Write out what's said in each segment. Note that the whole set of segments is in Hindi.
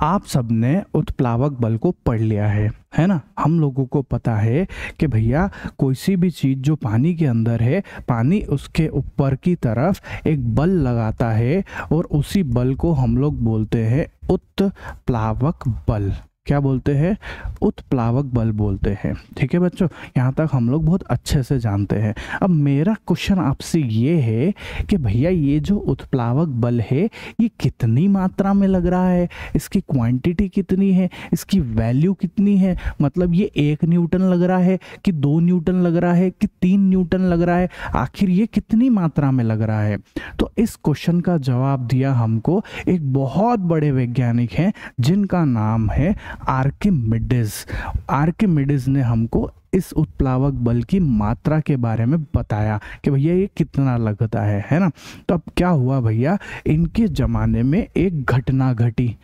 आप सबने उत्प्लावक बल को पढ़ लिया है ना। हम लोगों को पता है कि भैया कोई सी भी चीज़ जो पानी के अंदर है, पानी उसके ऊपर की तरफ एक बल लगाता है और उसी बल को हम लोग बोलते हैं उत्प्लावक बल। क्या बोलते हैं? उत्प्लावक बल बोलते हैं। ठीक है बच्चों, यहाँ तक हम लोग बहुत अच्छे से जानते हैं। अब मेरा क्वेश्चन आपसे ये है कि भैया ये जो उत्प्लावक बल है ये कितनी मात्रा में लग रहा है, इसकी क्वांटिटी कितनी है, इसकी वैल्यू कितनी है। मतलब ये 1 न्यूटन लग रहा है कि 2 न्यूटन लग रहा है कि 3 न्यूटन लग रहा है, आखिर ये कितनी मात्रा में लग रहा है। तो इस क्वेश्चन का जवाब दिया हमको एक बहुत बड़े वैज्ञानिक हैं जिनका नाम है आर्किमिडीज। आर्किमिडीज ने हमको इस उत्प्लावक बल की मात्रा के बारे में बताया कि भैया ये कितना लगता है ना। तो अब क्या हुआ भैया, इनके ज़माने में एक घटना घटी।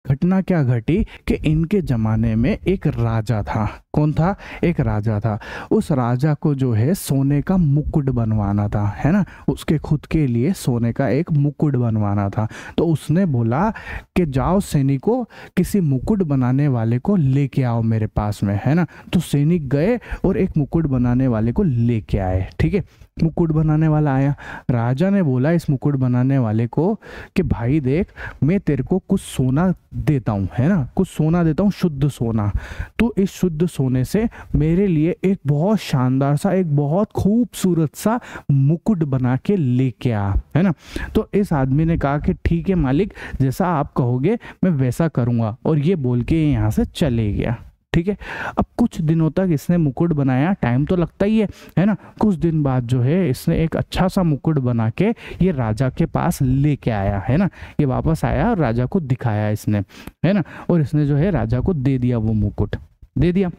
घटना क्या घटी कि इनके ज़माने में एक राजा था। कौन था? एक राजा था। उस राजा को जो है सोने का मुकुट बनवाना था, है ना। उसके खुद के लिए सोने का एक मुकुट बनवाना था। तो उसने बोला कि जाओ सैनिकों, किसी मुकुट बनाने वाले को लेके आओ मेरे पास में, है ना। तो सैनिक गए और एक मुकुट बनाने वाले को लेके आए। ठीक है, मुकुट बनाने वाला आया। राजा ने बोला इस मुकुट बनाने वाले को कि भाई देख, मैं तेरे को कुछ सोना देता हूँ, है ना, कुछ सोना देता हूँ, शुद्ध सोना। तो इस शुद्ध सोने से मेरे लिए एक बहुत शानदार सा, एक बहुत खूबसूरत सा मुकुट बना के लेके आ, है ना। तो इस आदमी ने कहा कि ठीक है मालिक, जैसा आप कहोगे मैं वैसा करूँगा, और ये बोल के यहाँ से चले गया। ठीक है, अब कुछ दिनों तक इसने मुकुट बनाया, टाइम तो लगता ही है ना। कुछ दिन बाद जो है इसने एक अच्छा सा मुकुट बना के ये राजा के पास लेके आया, है ना। ये वापस आया और राजा को दिखाया इसने, है ना। और इसने जो है राजा को दे दिया, वो मुकुट दे दिया।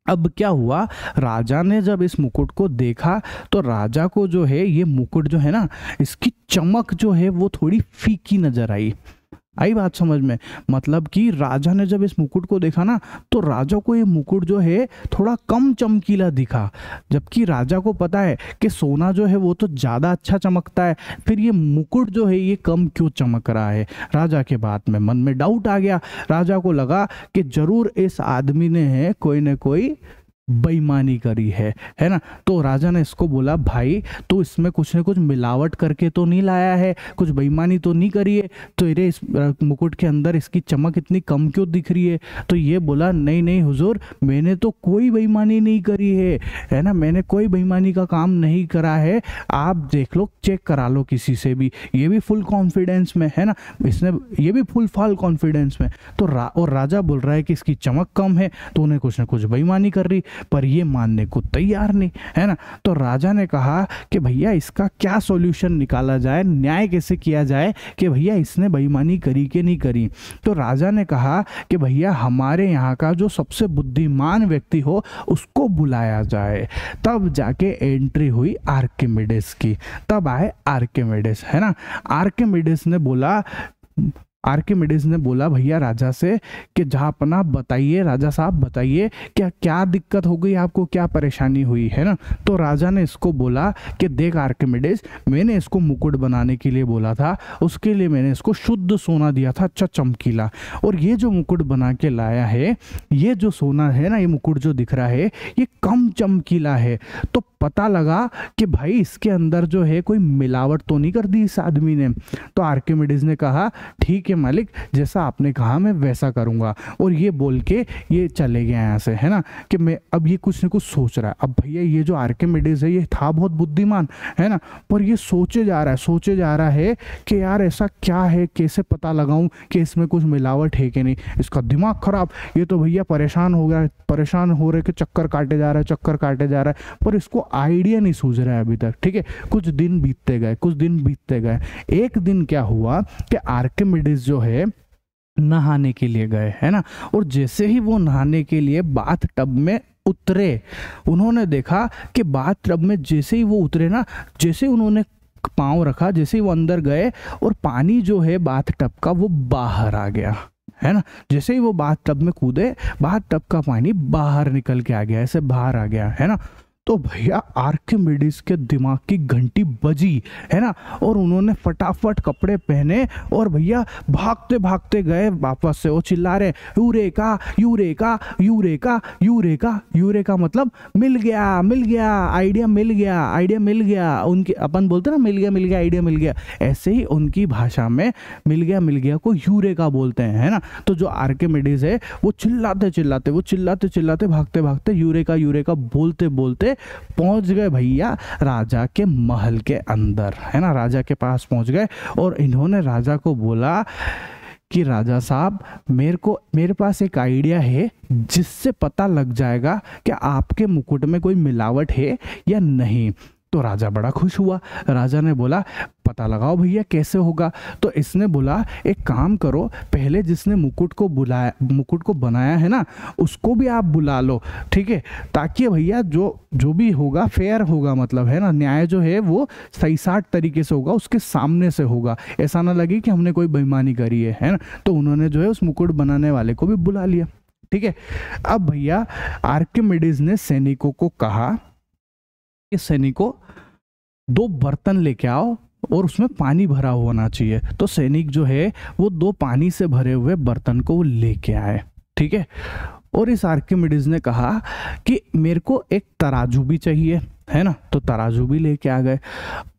अब क्या हुआ, राजा ने जब इस मुकुट को देखा तो राजा को जो है ये मुकुट जो है ना, इसकी चमक जो है वो थोड़ी फीकी नजर आई। बात समझ में? मतलब कि राजा ने जब इस मुकुट को देखा ना, तो राजा को ये मुकुट जो है थोड़ा कम चमकीला दिखा। जबकि राजा को पता है कि सोना जो है वो तो ज़्यादा अच्छा चमकता है, फिर ये मुकुट जो है ये कम क्यों चमक रहा है। राजा के बात में मन में डाउट आ गया। राजा को लगा कि जरूर इस आदमी ने है कोई न कोई बेईमानी करी है ना। तो राजा ने इसको बोला, भाई तो इसमें कुछ न कुछ मिलावट करके तो नहीं लाया है, कुछ बेईमानी तो नहीं करी है, तो तेरे इस मुकुट के अंदर इसकी चमक इतनी कम क्यों दिख रही है। तो ये बोला, नहीं नहीं हुजूर, मैंने तो कोई बेईमानी नहीं करी है ना, मैंने कोई बेईमानी का काम नहीं करा है, आप देख लो, चेक करा लो किसी से भी। ये भी फुल कॉन्फिडेंस में, है ना, इसने ये भी फुल कॉन्फिडेंस में। तो और राजा बोल रहा है कि इसकी चमक कम है, तो उन्हें कुछ ना कुछ बेईमानी कर रही, पर ये मानने को तैयार नहीं, है ना। तो राजा ने कहा कि भैया इसका क्या सॉल्यूशन निकाला जाए, न्याय कैसे किया जाए कि भैया इसने बेईमानी करी कि नहीं करी। तो राजा ने कहा कि भैया हमारे यहाँ का जो सबसे बुद्धिमान व्यक्ति हो उसको बुलाया जाए। तब जाके एंट्री हुई आर्किमिडीज की। तब आए आर्किमिडीज, है ना। आर्किमिडीज ने बोला भैया राजा से कि जहाँपना बताइए, राजा साहब बताइए क्या क्या दिक्कत हो गई आपको, क्या परेशानी हुई, है ना। तो राजा ने इसको बोला कि देख आर्किमिडीज, मैंने इसको मुकुट बनाने के लिए बोला था, उसके लिए मैंने इसको शुद्ध सोना दिया था, अच्छा चमकीला, और ये जो मुकुट बना के लाया है, ये जो सोना है ना, ये मुकुट जो दिख रहा है ये कम चमकीला है। तो पता लगा कि भाई इसके अंदर जो है कोई मिलावट तो नहीं कर दी इस आदमी ने। तो आर्किमिडीज ने कहा ठीक है मालिक, जैसा आपने कहा मैं वैसा करूंगा, और ये बोल के ये चले गए यहाँ से, है ना। कि मैं अब ये कुछ न कुछ सोच रहा है। अब भैया ये जो आर्किमिडीज है ये था बहुत बुद्धिमान, है ना, पर ये सोचे जा रहा है कि यार ऐसा क्या है, कैसे पता लगाऊं कि इसमें कुछ मिलावट है कि नहीं। इसका दिमाग खराब, ये तो भैया परेशान हो गया, परेशान हो रहे कि चक्कर काटे जा रहा है, पर इसको आइडिया नहीं सूझ रहा है अभी तक। ठीक है, कुछ दिन बीतते गए। एक दिन क्या हुआ कि आर्किमिडीज जो है नहाने के लिए गए, है ना, और जैसे ही वो नहाने के लिए बाथ टब में उतरे, उन्होंने देखा कि बाथ टब में जैसे ही वो उतरे ना, जैसे उन्होंने पाँव रखा, जैसे ही वो अंदर गए, और पानी जो है बाथ टब का वो बाहर आ गया, है ना। जैसे ही वो बाथ टब में कूदे, बाथ टब का पानी बाहर निकल के आ गया, ऐसे बाहर आ गया, है ना। तो भैया आर्किमिडीज के दिमाग की घंटी बजी, है ना, और उन्होंने फटाफट कपड़े पहने और भैया भागते भागते गए वापस से। वो चिल्ला रहे eureka eureka eureka eureka. Eureka मतलब मिल गया मिल गया, आइडिया मिल गया, आइडिया मिल गया। उनके अपन बोलते ना मिल गया आइडिया मिल गया, ऐसे ही उनकी भाषा में मिल गया को यूरेका बोलते हैं, है ना। तो जो आर्किमिडीज है वो चिल्लाते चिल्लाते भागते भागते यूरेका यूरेका बोलते बोलते पहुंच गए भैया राजा के महल के अंदर, है ना। राजा के पास पहुंच गए और इन्होंने राजा को बोला कि राजा साहब मेरे पास एक आइडिया है जिससे पता लग जाएगा कि आपके मुकुट में कोई मिलावट है या नहीं। तो राजा बड़ा खुश हुआ। राजा ने बोला पता लगाओ भैया कैसे होगा। तो इसने बोला एक काम करो, पहले जिसने मुकुट को बनाया है ना उसको भी आप बुला लो, ठीक है, ताकि भैया जो भी होगा फेयर होगा, मतलब है ना, न्याय जो है वो सही साठ तरीके से होगा, उसके सामने से होगा, ऐसा ना लगे कि हमने कोई बेईमानी करी है ना। तो उन्होंने जो है उस मुकुट बनाने वाले को भी बुला लिया, ठीक है। अब भैया आर्किमिडीज ने सैनिकों को कहा कि सैनिकों 2 बर्तन लेके आओ और उसमें पानी भरा होना चाहिए। तो सैनिक जो है वो 2 पानी से भरे हुए बर्तन को वो लेके आए, ठीक है। और इस आर्किमिडीज ने कहा कि मेरे को एक तराजू भी चाहिए, है ना। तो तराजू भी लेके आ गए।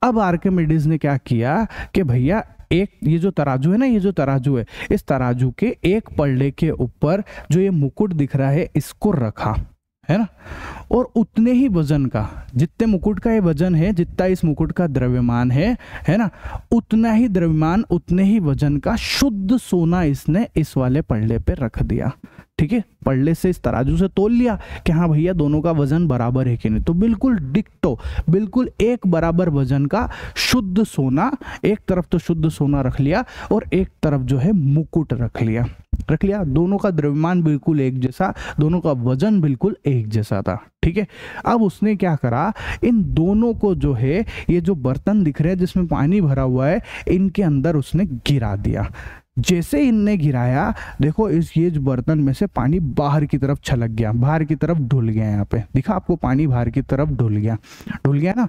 अब आर्किमिडीज ने क्या किया कि भैया ये जो तराजू है ना, ये जो तराजू है, इस तराजू के एक पल्ले के ऊपर जो ये मुकुट दिख रहा है इसको रखा, है ना। और उतने ही वजन का, जितने मुकुट का ये वजन है, जितना इस मुकुट का द्रव्यमान है ना, उतना ही द्रव्यमान उतने ही वजन का शुद्ध सोना इसने इस वाले पल्ले पे रख दिया, ठीक है। पल्ले से इस तराजू से तोल लिया कि हाँ भैया दोनों का वजन बराबर है कि नहीं। तो बिल्कुल डिक्टो, बिल्कुल एक बराबर वजन का शुद्ध सोना, एक तरफ तो शुद्ध सोना रख लिया और एक तरफ जो है मुकुट रख लिया। दोनों का द्रव्यमान बिल्कुल एक जैसा, दोनों का वजन बिल्कुल एक जैसा था, ठीक है। अब उसने क्या करा, इन दोनों को जो है ये जो बर्तन दिख रहे हैं जिसमें पानी भरा हुआ है, इनके अंदर उसने गिरा दिया। जैसे इनने गिराया, देखो ये जो बर्तन में से पानी बाहर की तरफ छलक गया, बाहर की तरफ ढुल गया। यहाँ पे दिखा आपको, पानी बाहर की तरफ ढुल गया ना।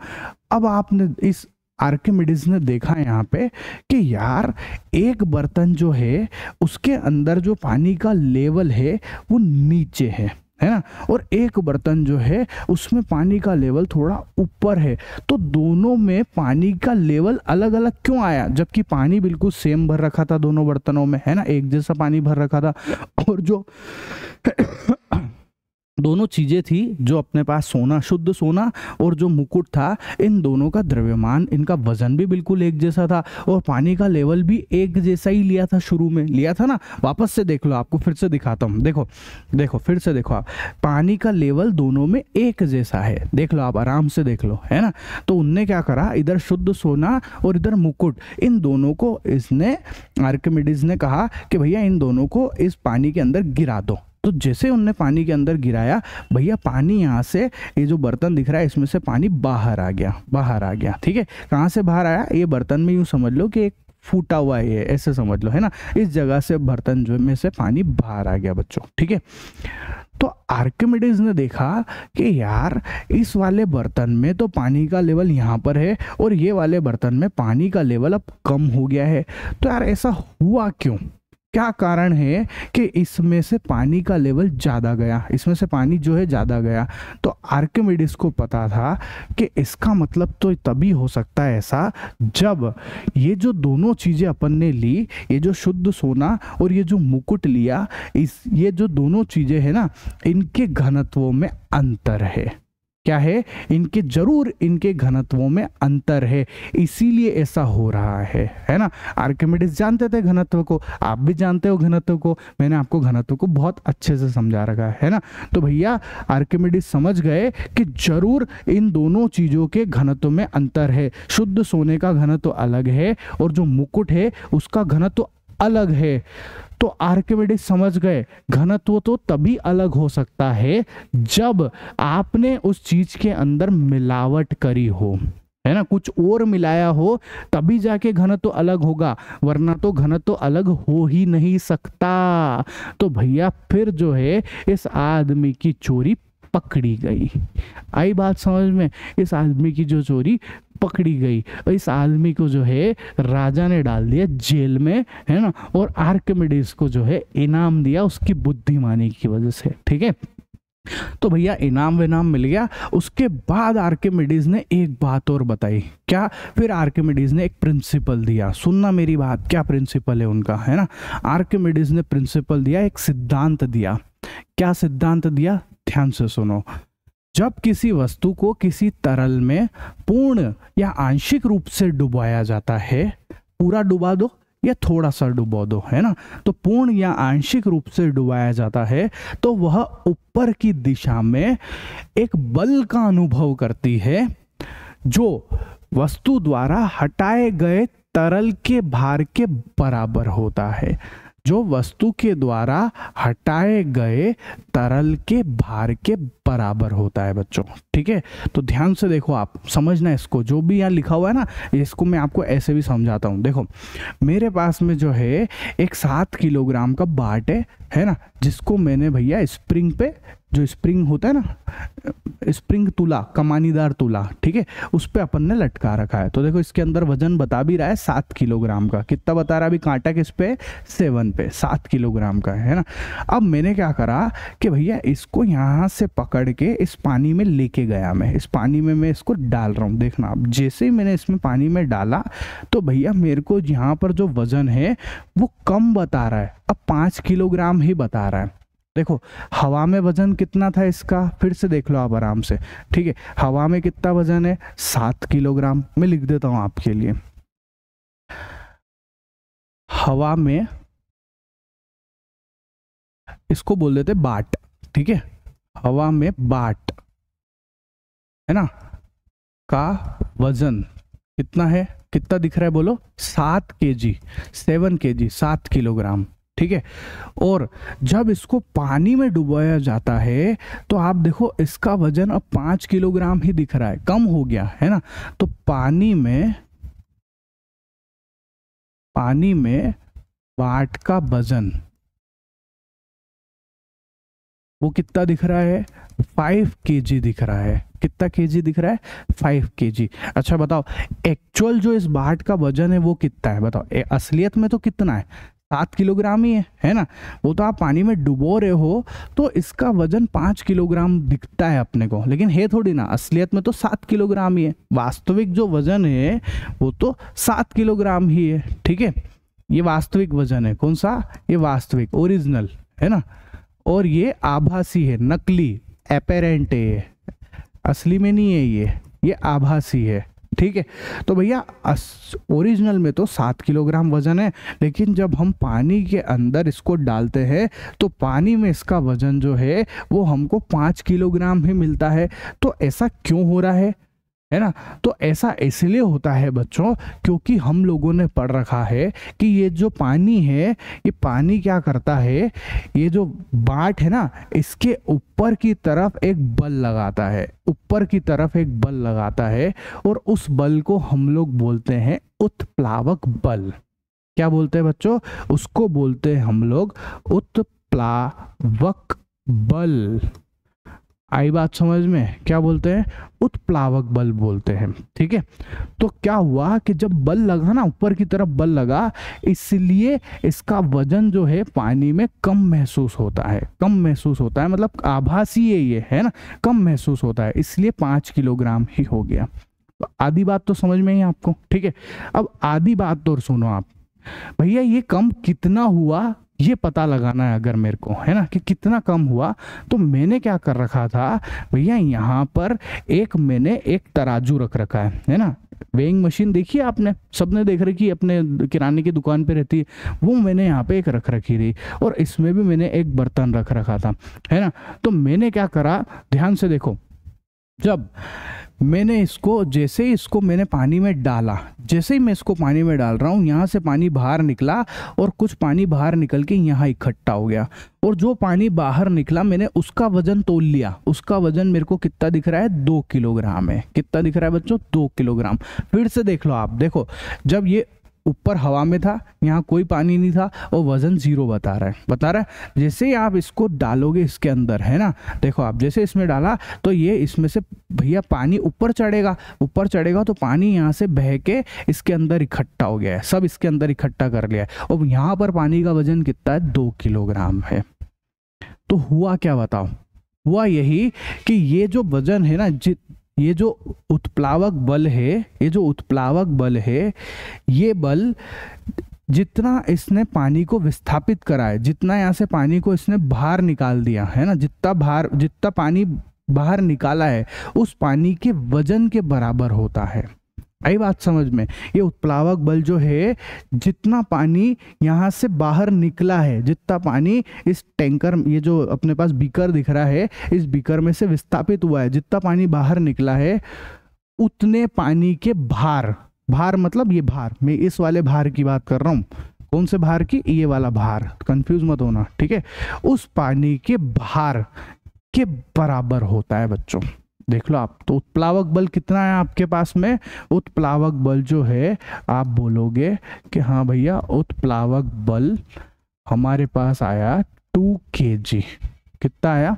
अब आपने इस आर्किमिडीज ने देखा यहाँ पे कि यार एक बर्तन जो है उसके अंदर जो पानी का लेवल है वो नीचे है ना, और एक बर्तन जो है उसमें पानी का लेवल थोड़ा ऊपर है। तो दोनों में पानी का लेवल अलग अलग क्यों आया, जबकि पानी बिल्कुल सेम भर रखा था दोनों बर्तनों में, है ना, एक जैसा पानी भर रखा था। और जो दोनों चीजें थी, जो अपने पास सोना, शुद्ध सोना और जो मुकुट था, इन दोनों का द्रव्यमान, इनका वजन भी बिल्कुल एक जैसा था और पानी का लेवल भी एक जैसा ही लिया था, शुरू में लिया था ना। वापस से देख लो, आपको फिर से दिखाता हूँ। देखो फिर से देखो आप, पानी का लेवल दोनों में एक जैसा है, देख लो आप, आराम से देख लो, है ना। तो उनने क्या करा, इधर शुद्ध सोना और इधर मुकुट, इन दोनों को इसने, आर्किमिडीज ने कहा कि भैया इन दोनों को इस पानी के अंदर गिरा दो। तो जैसे उनने पानी के अंदर गिराया, भैया पानी यहाँ से, ये जो बर्तन दिख रहा है इसमें से पानी बाहर आ गया, ठीक है। कहाँ से बाहर आया, ये बर्तन में यूँ समझ लो कि एक फूटा हुआ है, ये ऐसे समझ लो, है ना। इस जगह से बर्तन जो में से पानी बाहर आ गया बच्चों, ठीक है। तो आर्किमिडीज ने देखा कि यार इस वाले बर्तन में तो पानी का लेवल यहाँ पर है और ये वाले बर्तन में पानी का लेवल अब कम हो गया है। तो यार ऐसा हुआ क्यों, क्या कारण है कि इसमें से पानी का लेवल ज़्यादा गया, इसमें से पानी जो है ज़्यादा गया। तो आर्किमिडीज को पता था कि इसका मतलब तो तभी हो सकता है ऐसा, जब ये जो दोनों चीज़ें अपन ने ली, ये जो शुद्ध सोना और ये जो मुकुट लिया, ये जो दोनों चीज़ें हैं ना, इनके घनत्वों में अंतर है। क्या है, इनके घनत्वों में अंतर है, इसीलिए ऐसा हो रहा है ना। आर्किमिडीज जानते थे घनत्व को, आप भी जानते हो घनत्व को, मैंने आपको घनत्व को बहुत अच्छे से समझा रखा है ना। तो भैया आर्किमिडीज समझ गए कि जरूर इन दोनों चीजों के घनत्व में अंतर है, शुद्ध सोने का घनत्व अलग है और जो मुकुट है उसका घनत्व अलग है। तो आर्किमिडीज समझ गए घनत्व तो तभी अलग हो सकता है जब आपने उस चीज के अंदर मिलावट करी हो, है ना, कुछ और मिलाया हो, तभी जाके घनत्व अलग होगा, वरना तो घनत्व अलग हो ही नहीं सकता। तो भैया फिर जो है इस आदमी की चोरी पकड़ी गई। आई बात समझ में? इस आदमी की जो चोरी पकड़ी गई, इस आदमी को जो है राजा ने डाल दिया जेल में, है ना, और आर्किमिडीज को जो है इनाम दिया उसकी बुद्धिमानी की वजह से। ठीक है, तो भैया इनाम विनाम मिल गया। उसके बाद आर्किमिडीज ने एक बात और बताई। क्या? फिर आर्किमिडीज ने एक प्रिंसिपल दिया। सुनना मेरी बात, क्या प्रिंसिपल है उनका, है ना। आर्किमिडीज ने प्रिंसिपल दिया, एक सिद्धांत दिया। क्या सिद्धांत दिया? ध्यान से सुनो। जब किसी वस्तु को किसी तरल में पूर्ण या आंशिक रूप से डुबाया जाता है, पूरा डुबा दो या थोड़ा सा डुबो दो, है ना, तो पूर्ण या आंशिक रूप से डुबाया जाता है, तो वह ऊपर की दिशा में एक बल का अनुभव करती है जो वस्तु द्वारा हटाए गए तरल के भार के बराबर होता है। जो वस्तु के द्वारा हटाए गए तरल के भार के बराबर होता है बच्चों। ठीक है, तो ध्यान से देखो, आप समझना इसको, जो भी यहाँ लिखा हुआ है ना, इसको मैं आपको ऐसे भी समझाता हूँ। देखो, मेरे पास में जो है एक 7 किलोग्राम का बाट है ना, जिसको मैंने भैया स्प्रिंग पे, जो स्प्रिंग होता है ना, स्प्रिंग तुला, कमानीदार तुला, ठीक है, उस पे अपन ने लटका रखा है। तो देखो इसके अंदर वजन बता भी रहा है 7 किलोग्राम का। कितना बता रहा है? अभी कांटा किस पे? 7 पे, 7 किलोग्राम का है ना। अब मैंने क्या करा कि भैया इसको यहाँ से पकड़ के इस पानी में लेके गया। मैं इस पानी में मैं इसको डाल रहा हूँ। देखना, अब जैसे ही मैंने इसमें पानी में डाला तो भैया मेरे को यहाँ पर जो वजन है वो कम बता रहा है, अब 5 किलोग्राम ही बता रहा है। देखो हवा में वजन कितना था इसका, फिर से देख लो आप आराम से। ठीक है, हवा में कितना वजन है? 7 किलोग्राम। मैं लिख देता हूं आपके लिए। हवा में, इसको बोल देते बाट। ठीक है, हवा में बाट, है ना, का वजन कितना है? कितना दिख रहा है बोलो? 7 kg, 7 kg, 7 किलोग्राम। ठीक है, और जब इसको पानी में डुबाया जाता है तो आप देखो इसका वजन अब 5 किलोग्राम ही दिख रहा है, कम हो गया है ना। तो पानी में बाट का वजन वो कितना दिख रहा है? 5 kg दिख रहा है। कितना kg दिख रहा है? 5 kg। अच्छा बताओ, एक्चुअल जो इस बाट का वजन है वो कितना है? बताओ, असलियत में तो कितना है? 7 किलोग्राम ही है ना। वो तो आप पानी में डुबो रहे हो तो इसका वजन 5 किलोग्राम दिखता है अपने को, लेकिन है थोड़ी ना, असलियत में तो 7 किलोग्राम ही है। वास्तविक जो वजन है वो तो 7 किलोग्राम ही है। ठीक है, ये वास्तविक वजन है। कौन सा? ये वास्तविक, ओरिजिनल, है ना। और ये आभासी है, नकली, एपेरेंट है, ये असली में नहीं है, ये आभासी है। ठीक है, तो भैया ओरिजिनल में तो 7 किलोग्राम वजन है, लेकिन जब हम पानी के अंदर इसको डालते हैं तो पानी में इसका वजन जो है वो हमको 5 किलोग्राम ही मिलता है। तो ऐसा क्यों हो रहा है ना। तो ऐसा इसलिए होता है बच्चों, क्योंकि हम लोगों ने पढ़ रखा है कि ये जो पानी है, ये पानी क्या करता है, ये जो बाट है ना, इसके ऊपर की तरफ एक बल लगाता है, ऊपर की तरफ एक बल लगाता है, और उस बल को हम लोग बोलते हैं उत्प्लावक बल। क्या बोलते हैं बच्चों? उसको बोलते हैं हम लोग उत्प्लावक बल। आई बात समझ में? क्या बोलते हैं? उत्प्लावक बल बोलते हैं। ठीक है, तो क्या हुआ कि जब बल लगा ना, ऊपर की तरफ बल लगा, इसलिए इसका वजन जो है पानी में कम महसूस होता है। कम महसूस होता है मतलब आभासी है ये, है ना, कम महसूस होता है, इसलिए 5 किलोग्राम ही हो गया। तो आधी बात तो समझ में ही आपको। ठीक है, अब आधी बात तो सुनो आप। भैया ये कम कितना हुआ ये पता लगाना है अगर मेरे को, है ना, कि कितना कम हुआ, तो मैंने क्या कर रखा था भैया, यहाँ पर मैंने एक तराजू रख रखा है ना। वेइंग मशीन देखी है आपने, सबने देख रखी है, अपने किराने की दुकान पे रहती है, वो मैंने यहाँ पे एक रख रखी थी, और इसमें भी मैंने एक बर्तन रख रखा था, है ना। तो मैंने क्या करा, ध्यान से देखो, जब मैंने इसको, जैसे ही इसको मैंने पानी में डाला, जैसे ही मैं इसको पानी में डाल रहा हूँ, यहाँ से पानी बाहर निकला और कुछ पानी बाहर निकल के यहाँ इकट्ठा हो गया, और जो पानी बाहर निकला मैंने उसका वजन तोल लिया। उसका वजन मेरे को कितना दिख रहा है? 2 किलोग्राम है। कितना दिख रहा है बच्चों? 2 किलोग्राम। फिर से देख लो आप, देखो जब ये ऊपर हवा में था, यहाँ कोई पानी नहीं था और वजन 0 बता रहा है। जैसे ही आप इसको डालोगे इसके अंदर, है ना, देखो आप जैसे इसमें डाला तो ये इसमें से भैया पानी ऊपर चढ़ेगा तो पानी यहाँ से बह के इसके अंदर इकट्ठा हो गया है, सब इसके अंदर इकट्ठा कर लिया है। और यहाँ पर पानी का वजन कितना है, 2 किलोग्राम है। तो हुआ क्या बताओ, हुआ यही कि ये जो वजन है ना, ये जो उत्प्लावक बल है, ये बल जितना इसने पानी को विस्थापित करा है, जितना यहाँ से पानी को इसने बाहर निकाल दिया है ना, जितना पानी बाहर निकाला है उस पानी के वजन के बराबर होता है। आई बात समझ में। ये उत्प्लावक बल जो है, जितना पानी यहाँ से बाहर निकला है, जितना पानी इस टैंकर, ये जो अपने पास बीकर दिख रहा है, इस बीकर में से विस्थापित हुआ है, जितना पानी बाहर निकला है उतने पानी के भार मतलब ये भार, मैं इस वाले भार की बात कर रहा हूँ। कौन से भार की, ये वाला भार, कंफ्यूज मत होना, ठीक है। उस पानी के भार के बराबर होता है बच्चों। देख लो आप, तो उत्प्लावक बल कितना है आपके पास में, उत्प्लावक बल जो है आप बोलोगे कि हाँ भैया उत्प्लावक बल हमारे पास आया 2 kg। कितना आया,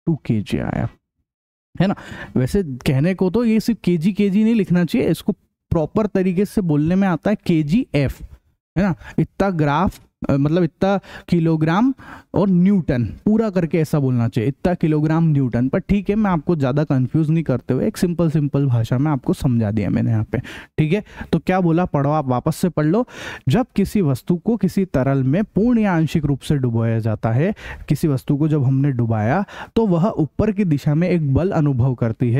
2 kg आया, है ना। वैसे कहने को तो ये सिर्फ kg नहीं लिखना चाहिए, इसको प्रॉपर तरीके से बोलने में आता है kgf, है ना। इतना ग्राफ मतलब इतना किलोग्राम और न्यूटन, पूरा करके ऐसा बोलना चाहिए, इतना किलोग्राम न्यूटन। पर ठीक है, मैं आपको ज़्यादा कंफ्यूज नहीं करते हुए एक सिंपल भाषा में आपको समझा दिया मैंने यहाँ पे, ठीक है। तो क्या बोला, पढ़ो आप, वापस से पढ़ लो। जब किसी वस्तु को किसी तरल में पूर्ण या आंशिक रूप से डुबोया जाता है, किसी वस्तु को जब हमने डुबाया तो वह ऊपर की दिशा में एक बल अनुभव करती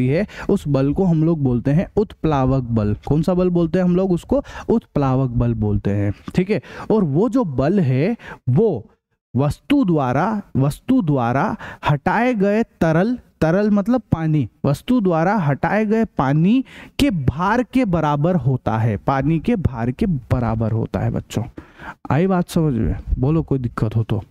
है, उस बल को हम लोग बोलते हैं उत्प्लावक बल। कौन सा बल बोलते हैं हम लोग उसको, उत्प्लावक बल बोलते हैं, ठीक है। और वो जो बल है वो वस्तु द्वारा हटाए गए तरल मतलब पानी, वस्तु द्वारा हटाए गए पानी के भार के बराबर होता है, बच्चों। आई बात समझ में, बोलो कोई दिक्कत हो तो।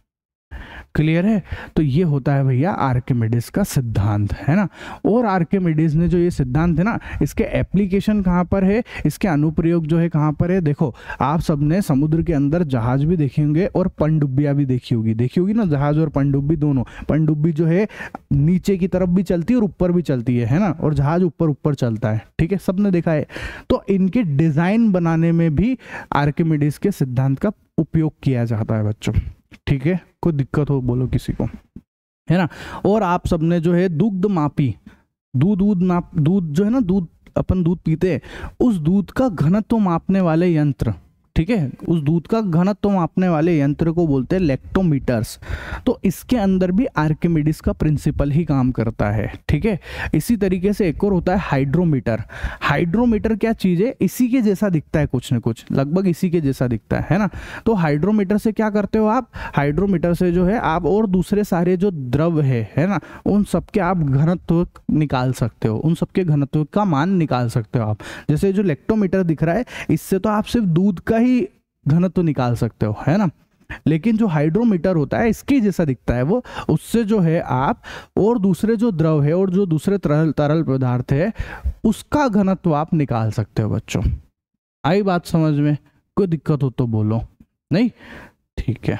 क्लियर है। तो ये होता है भैया आर्किमिडीज का सिद्धांत, है ना। और आर्किमिडीज ने जो ये सिद्धांत है ना, इसके एप्लीकेशन कहाँ पर है, इसके अनुप्रयोग जो है कहाँ पर है। देखो आप सबने समुद्र के अंदर जहाज भी देखे होंगे और पनडुब्बियां भी देखी होगी ना, जहाज और पनडुब्बी दोनों। पनडुब्बी जो है नीचे की तरफ भी चलती है और ऊपर भी चलती है ना, और जहाज ऊपर चलता है, ठीक है, सबने देखा है। तो इनके डिजाइन बनाने में भी आर्किमिडीज के सिद्धांत का उपयोग किया जाता है बच्चों, ठीक है। कोई दिक्कत हो बोलो किसी को, है ना। और आप सबने जो है दूध जो है ना, अपन दूध पीते हैं, उस दूध का घनत्व मापने वाले यंत्र, ठीक है, उस दूध का घनत्व मापने वाले यंत्र को बोलते हैं लैक्टोमीटर्स। तो इसके अंदर भी आर्किमिडीज का प्रिंसिपल ही काम करता है, ठीक है। इसी तरीके से एक और होता है हाइड्रोमीटर क्या चीज है, इसी के जैसा दिखता है, कुछ न कुछ लगभग इसी के जैसा दिखता है ना। तो हाइड्रोमीटर से क्या करते हो आप, हाइड्रोमीटर से जो है आप और दूसरे सारे जो द्रव है ना, उन सबके आप घनत्व निकाल सकते हो, उन सबके घनत्व का मान निकाल सकते हो आप। जैसे जो लैक्टोमीटर दिख रहा है, इससे तो आप सिर्फ दूध का ही घनत्व निकाल सकते हो, है ना। लेकिन जो हाइड्रोमीटर होता है इसके जैसा दिखता है वो, उससे जो है आप और दूसरे जो द्रव है और जो दूसरे तरल पदार्थ है उसका घनत्व आप निकाल सकते हो बच्चों। आई बात समझ में, कोई दिक्कत हो तो बोलो, नहीं, ठीक है।